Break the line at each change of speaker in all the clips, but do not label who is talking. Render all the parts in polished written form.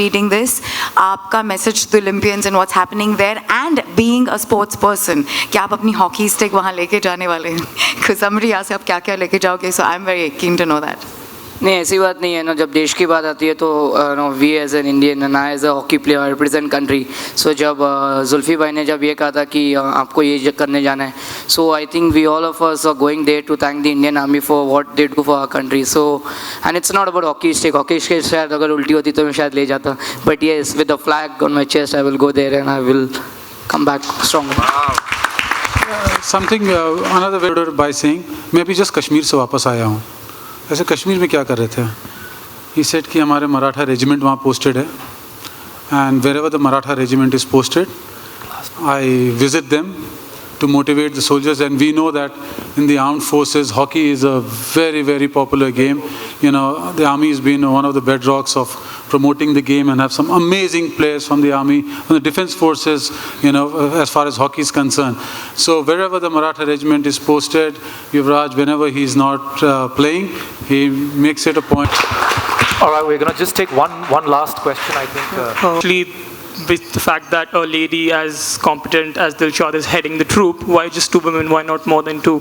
reading this, आपका message to the Olympians and what's happening there, and being a sports person, कि आप अपनी hockey stick वहाँ लेके जाने वाले हैं, खुशमरी यहाँ से आप क्या क्या लेके जाओगे, so I'm very keen to know that.
नहीं, ऐसी बात नहीं है ना. जब देश की बात आती है तो no we as an Indian and I as a hockey player represent country. So जब जुल्फी भाई ने जब ये कहा था कि आपको ये करने जाना है, so I think we all of us are going there to thank the Indian army for what they do for our country. So and it's not about hockey stick शायद अगर उल्टी होती तो मैं शायद ले जाता, but yes with the flag on my chest I will go there and I will come back stronger.
Something another way by saying मैं भी जस्ट कश्मीर से वापस आया हूँ. ऐसे कश्मीर में क्या कर रहे थे? ही सेड कि हमारे मराठा रेजिमेंट वहाँ पोस्टेड है, and wherever the Maratha regiment is posted I visit them to motivate the soldiers. And we know that in the armed forces, hockey is a very, very popular game. You know, the army has been one of the bedrocks of promoting the game and have some amazing players from the army, from the defense forces, you know, as far as hockey is concerned. So wherever the Maratha regiment is posted, Yuvraj, whenever he's not playing, he makes it a point.
All right, we're going to just take one last question, I think.
Actually, with the fact that a lady as competent as Dilshad is heading the troop, why just 2 women? Why not more than 2?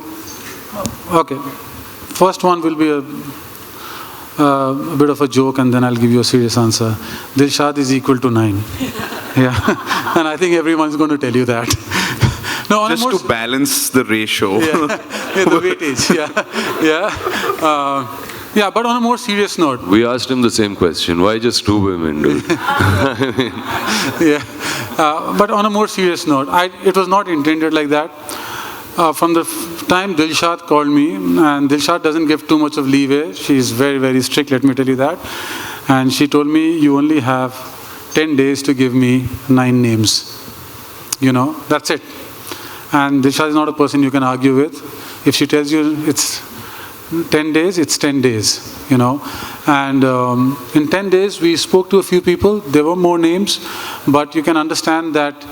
Okay. First one will be a bit of a joke, and then I'll give you a serious answer. Dilshad is equal to 9. Yeah. And I think everyone's going to tell you that. No,
just to balance the ratio.
Yeah, the weightage. Yeah. Yeah, but on a more serious note.
We asked him the same question. Why just 2 women, dude?
Yeah. But on a more serious note, it was not intended like that. From the time Dilshad called me, and Dilshad doesn't give too much of leeway. She's very, very strict, let me tell you that. And she told me, you only have 10 days to give me 9 names. You know, that's it. And Dilshad is not a person you can argue with. If she tells you it's 10 days, it's 10 days, you know. And in 10 days, we spoke to a few people. There were more names, but you can understand that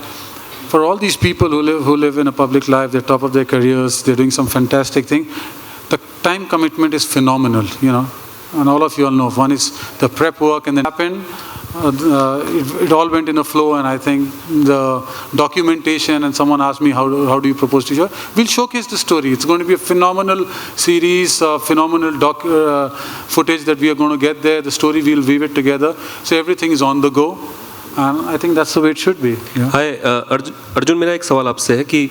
for all these people who live in a public life, they're top of their careers, they're doing some fantastic thing. The time commitment is phenomenal, you know. And all of you all know, one is the prep work, and then happened. It all went in a flow, and I think the documentation, and someone asked me how do you propose to show? We'll showcase the story. It's going to be a phenomenal series, phenomenal footage that we are going to get there. The story, we'll weave it together. So everything is on the go, and I think that's the way it should be. Yeah.
Hi, Arjun, मेरा एक सवाल आपसे है कि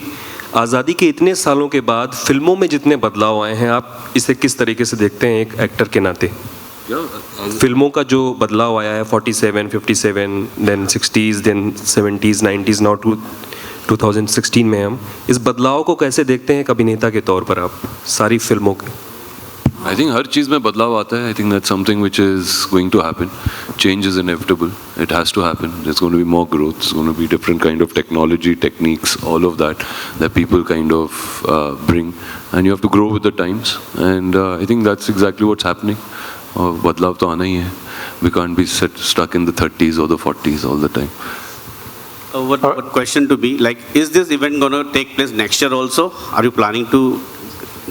आज़ादी के इतने सालों के बाद फिल्मों में जितने बदलाव आए हैं, आप इसे किस तरीके से देखते हैं एक एक्टर के नाते? फिल्मों का जो बदलाव आया है 47, 57, then 60s, then 70s, 90s, now 2016 में हम इस बदलाव को कैसे देखते हैं एक अभिनेता के तौर पर आप सारी फिल्मों के?
I think हर चीज़ में बदलाव आता है. I think that's something which is going to happen. Change is inevitable. It has to happen. There's going to be more growth. There's going to be different kind of technology, techniques, all of that people kind of bring. And you have to grow with the times. And I think that's exactly what's happening. बदलाव तो आना ही है. We can't be stuck in the 30s or the 40s all the time.
What question to be like? Is this event going to take place next year also? Are you planning to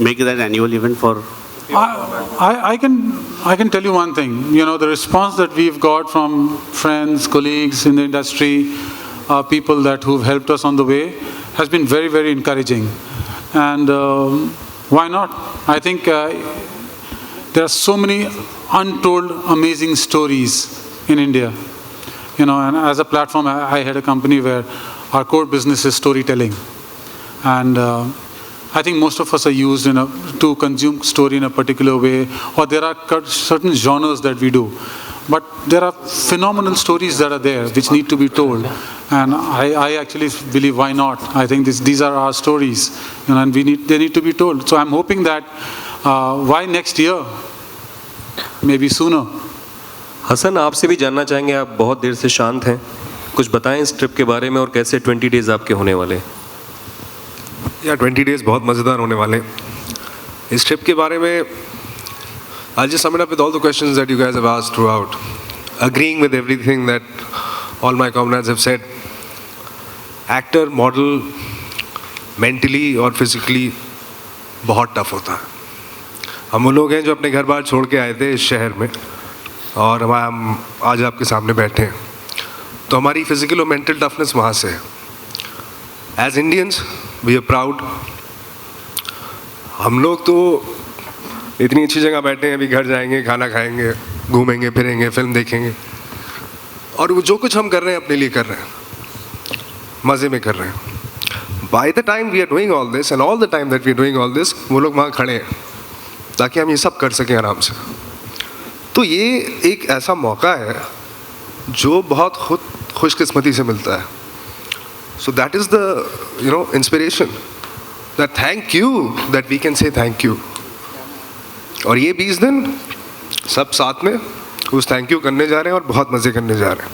make that annual event for?
I can tell you one thing. You know, the response that we've got from friends, colleagues in the industry, people who've helped us on the way, has been very, very encouraging. And why not? I think there are so many untold amazing stories in India. You know, and as a platform, I had a company where our core business is storytelling. And I think most of us are used to consume story in a particular way, or there are certain genres that we do. But there are phenomenal stories that are there which need to be told. And I actually believe, why not? I think these are our stories, you know, and they need to be told. So I'm hoping that why next year? Maybe sooner.
Hasan, आपसे भी जानना चाहेंगे, आप बहुत देर से शांत हैं, कुछ बताएं इस ट्रिप के बारे में और कैसे 20 डेज आपके होने वाले हैं?
या 20 डेज बहुत मज़ेदार होने वाले हैं. इस ट्रिप के बारे में I'll just sum it up with all the questions that you guys have asked throughout, agreeing with everything that all my comrades have said. Actor, model, mentally और physically बहुत टफ होता है. हम वो लोग हैं जो अपने घर बार छोड़ के आए थे इस शहर में, और हम आज आपके सामने बैठे हैं, तो हमारी फिजिकल और मेंटल टफनेस वहाँ से है. As Indians we are proud. हम लोग तो इतनी अच्छी जगह बैठे हैं, अभी घर जाएंगे, खाना खाएंगे, घूमेंगे फिरेंगे, फिल्म देखेंगे, और वो जो कुछ हम कर रहे हैं अपने लिए कर रहे हैं, मज़े में कर रहे हैं. By the time we are doing all this and all the time that we are doing all this, वो लोग वहाँ खड़े हैं ताकि हम ये सब कर सकें आराम से. तो ये एक ऐसा मौका है जो बहुत खुशकिस्मती से मिलता है. So that is the inspiration, that thank you, that we can say thank you. और ये 20 दिन सब साथ में उस थैंक यू करने जा रहे हैं और बहुत मज़े करने जा रहे हैं.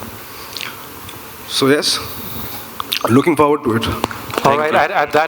So yes, looking forward to it.
All right, at that